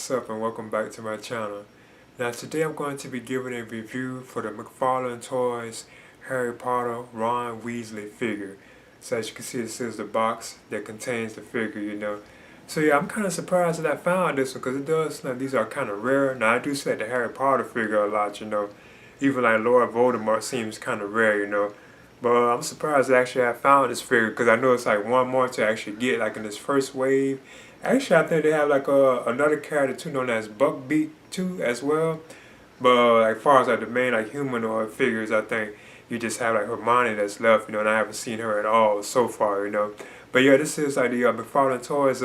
what's up and welcome back to my channel. Now today I'm going to be giving a review for the McFarlane Toys Harry Potter Ron Weasley figure. So as you can see, this is the box that contains the figure. So yeah, I'm kind of surprised that I found this one because it does, these are kind of rare. Now I do say the Harry Potter figure a lot. Even like Lord Voldemort seems kind of rare. But I'm surprised that actually I found this figure because I know it's like one more to actually get like in this first wave. Actually, I think they have like another character too known as Buckbeak too as well. But like far as like the main like humanoid figures, I think you just have like Hermione that's left, and I haven't seen her at all so far. But yeah, this is like the McFarlane Toys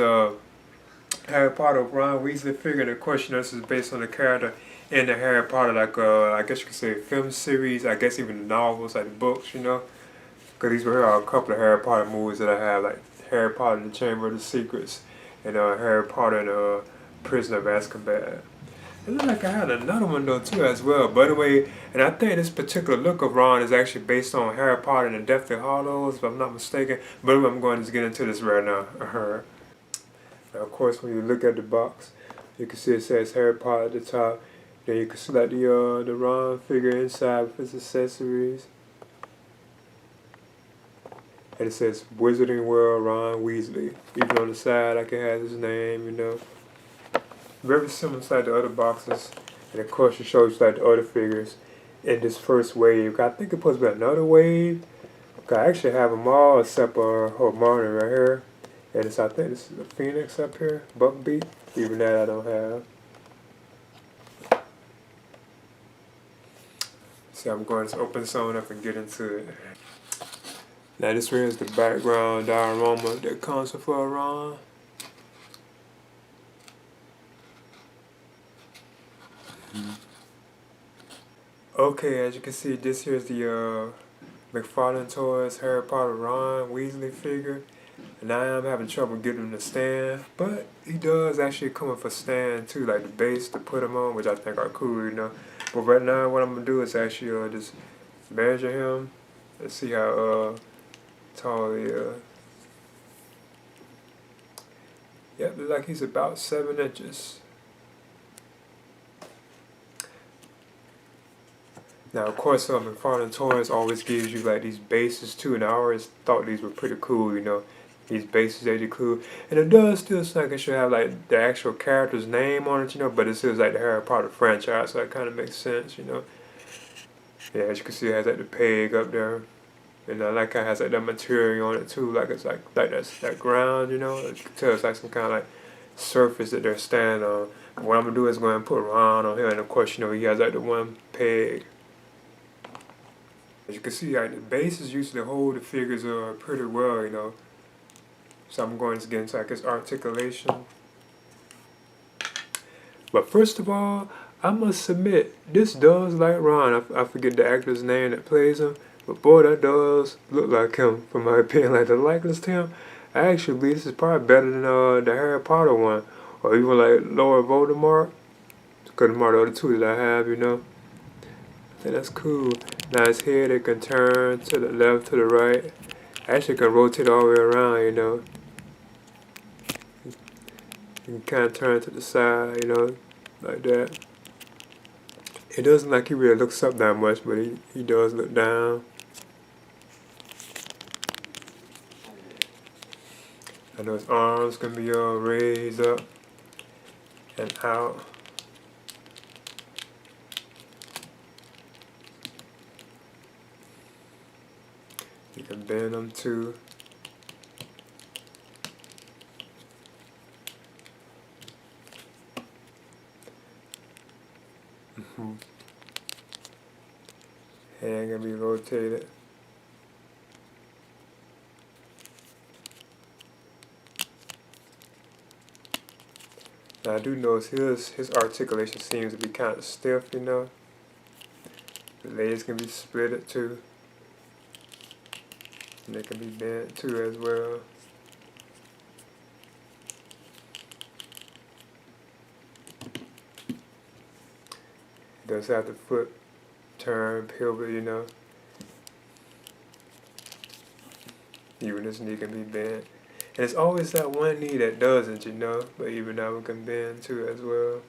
Harry Potter Ron Weasley figure. And of course, this is based on the character in the Harry Potter, like I guess you could say film series. I guess even the novels, like the books. Because these were a couple of Harry Potter movies that I have, like Harry Potter and the Chamber of the Secrets, and Harry Potter and Prisoner of Azkaban. It looked like I had another one though too as well. But anyway, and I think this particular look of Ron is actually based on Harry Potter and the Deathly Hallows, if I'm not mistaken. But anyway, I'm going to get into this right now. Now, of course, when you look at the box, you can see it says Harry Potter at the top. Then you can select the Ron figure inside with its accessories. And it says Wizarding World Ron Weasley. Even on the side, I can have his name. Very similar to like the other boxes. And of course, it shows you like the other figures in this first wave. I think it's supposed to be another wave. Okay, I actually have them all except Hermione right here. And I think this is a Phoenix up here, Buckbeak. Even that I don't have. So I'm going to open this one up and get into it. Now this here is the background diorama that comes with Ron. Okay, as you can see, this here is the McFarlane Toys Harry Potter Ron Weasley figure. And I am having trouble getting him to stand, but he does actually come with a stand too, like the base to put him on, which I think are cool. But right now what I'm going to do is actually just measure him and see how tall he is. Yep, looks like he's about 7 inches. Now, of course, McFarlane Toys always gives you like these bases too, and I always thought these were pretty cool. These bases they include, and it does still sound like it should have like the actual character's name on it, but it still is like the Harry Potter franchise, so that kind of makes sense. Yeah, as you can see, it has like the peg up there. And I like how it has like that material on it too, like it's like that ground, you can tell it's like some kind of like surface that they're standing on. But what I'm gonna do is go ahead and put Ron on here, and of course, he has like the one peg. As you can see, like the bases usually hold the figures pretty well. So I'm going to get into like his articulation. But first of all, I must admit, this does like Ron. I forget the actor's name that plays him. But boy, that does look like him, from my opinion. Like the likeness to him, I actually believe this is probably better than the Harry Potter one, or even like Lord Voldemort. Because of the other two that I have, I think that's cool. Now his head, it can turn to the left, to the right. Actually, can rotate all the way around. You can kind of turn to the side, like that. It doesn't like he really looks up that much, but he does look down. I know his arms can be raised up and out. You can bend them too. Hand can be rotated. Now I do notice his articulation seems to be kind of stiff, The legs can be split too. And they can be bent too as well. It does have the foot turn, pivot, Even his knee can be bent. And it's always that one knee that doesn't, you know, but even that one can bend too as well.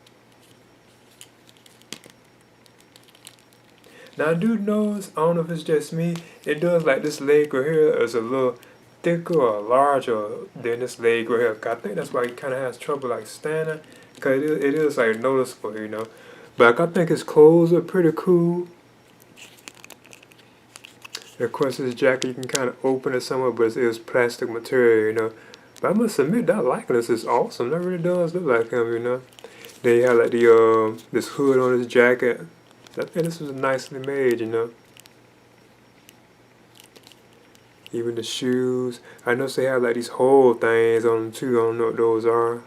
Now I do notice, I don't know if it's just me, it does like this leg right here is a little thicker or larger than this leg right here. I think that's why he kind of has trouble like standing, because it is like noticeable, you know. But like, I think his clothes are pretty cool. And of course his jacket you can kind of open it somewhere, but it is plastic material, you know. But I must admit that likeness is awesome. That really does look like him, you know. Then you have like the this hood on his jacket. I think this was nicely made, you know. Even the shoes. I know they have like these whole things on them too. I don't know what those are.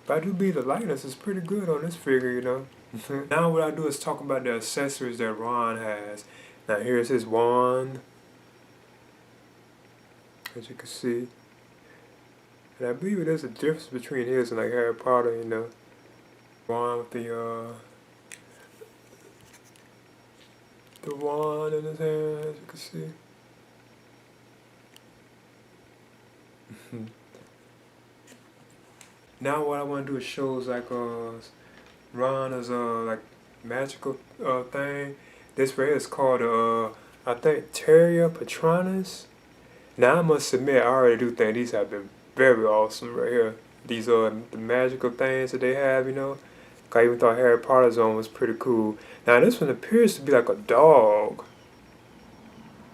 But I do believe the likeness is pretty good on this figure, you know. Now what I do is talk about the accessories that Ron has. Now here's his wand, as you can see. And I believe it is a difference between his and like Harry Potter, you know. Wand with the wand in his hand, as you can see. Now what I want to do is show is like Ron's like magical thing. This right here is called I think Patronus. Now I must admit I already do think these have been very awesome right here. These are the magical things that they have, you know. I even thought Harry Potter's one was pretty cool. Now this one appears to be like a dog,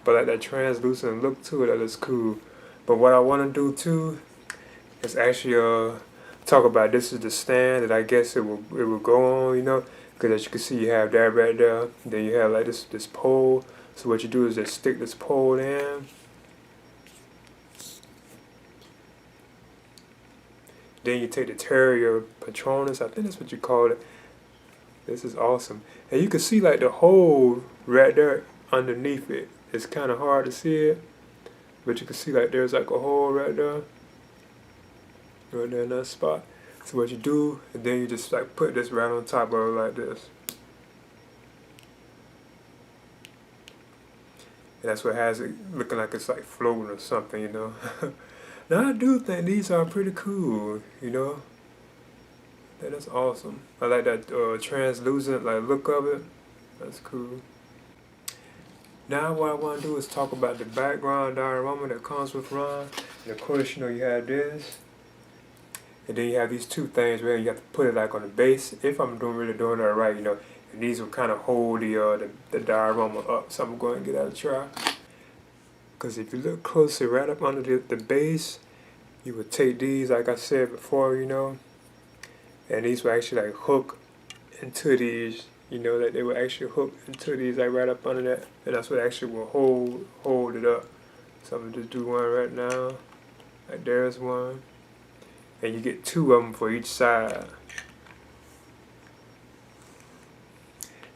but like that translucent look to it, that is cool. But what I want to do too is actually talk about this is the stand that I guess it will go on, you know, because as you can see you have that right there. Then you have like this pole. So what you do is just stick this pole in. Then you take the Terrier Patronus, I think that's what you call it. This is awesome. And you can see like the hole right there underneath it. It's kind of hard to see it, but you can see like there's like a hole right there. Right there in that spot. So what you do, and then you just like put this right on top of it like this. And that's what has it looking like it's like floating or something, you know. Now I do think these are pretty cool, you know. That's awesome. I like that translucent like look of it. That's cool. Now what I want to do is talk about the background diorama that comes with Ron. And of course, you know, you have this. And then you have these two things where you have to put it like on the base. If I'm really doing that right, you know. And these will kind of hold the diorama up. So I'm going to give that a try. Because if you look closely right up under the base, you would take these, like I said before, you know, and these will actually like hook into these, you know, that they will actually hook into these like right up under that, and that's what actually will hold it up. So I'm gonna just do one right now. Like there's one, and you get two of them for each side.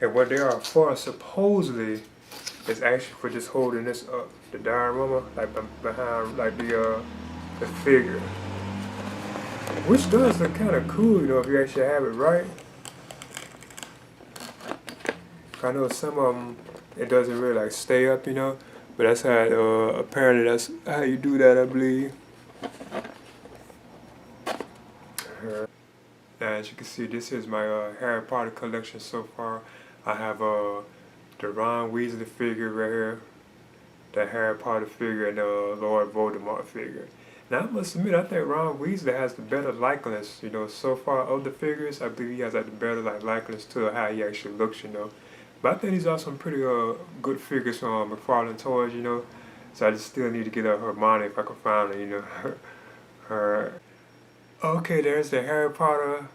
And what they are for, supposedly, is actually for just holding this up, the diorama, like behind like the figure. Which does look kind of cool, you know, if you actually have it right. I know some of them, it doesn't really like stay up, you know, but that's how, apparently that's how you do that, I believe. Now, as you can see, this is my Harry Potter collection so far. I have the Ron Weasley figure right here, the Harry Potter figure, and the Lord Voldemort figure. Now, I must admit, I think Ron Weasley has the better likeness, you know, so far of the figures. I believe he has like the better like likeness to how he actually looks, you know. But I think these are some pretty good figures from McFarlane Toys, you know. So I just still need to get a Hermione if I can find her, you know. Her. Okay, there's the Harry Potter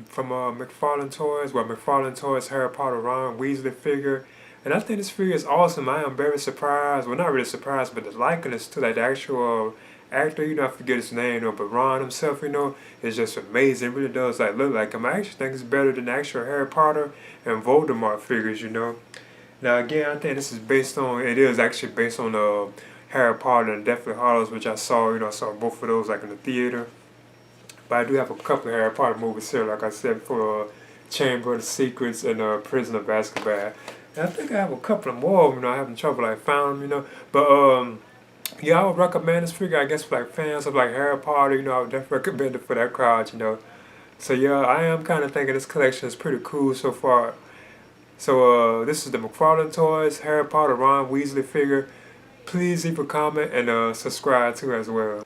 from McFarlane Toys. Well, McFarlane Toys Harry Potter Ron Weasley figure. And I think this figure is awesome. I am very surprised. Well, not really surprised, but the likeness to like the actual actor, you know, I forget his name, but Ron himself, you know, is just amazing. It really does like look like him. I actually think it's better than the actual Harry Potter and Voldemort figures, you know. Now again, I think this is based on, it is actually based on Harry Potter and Deathly Hallows, which I saw, you know, I saw both of those like in the theater. But I do have a couple of Harry Potter movies here, like I said, for Chamber of the Secrets and Prison of Azkaban. I think I have a couple of more of them, you know, I having trouble like finding them, you know. But yeah, I would recommend this figure, I guess, for like fans of like Harry Potter, you know, I would definitely recommend it for that crowd, you know. So yeah, I am kind of thinking this collection is pretty cool so far. So this is the McFarlane Toys Harry Potter Ron Weasley figure. Please leave a comment and subscribe to as well.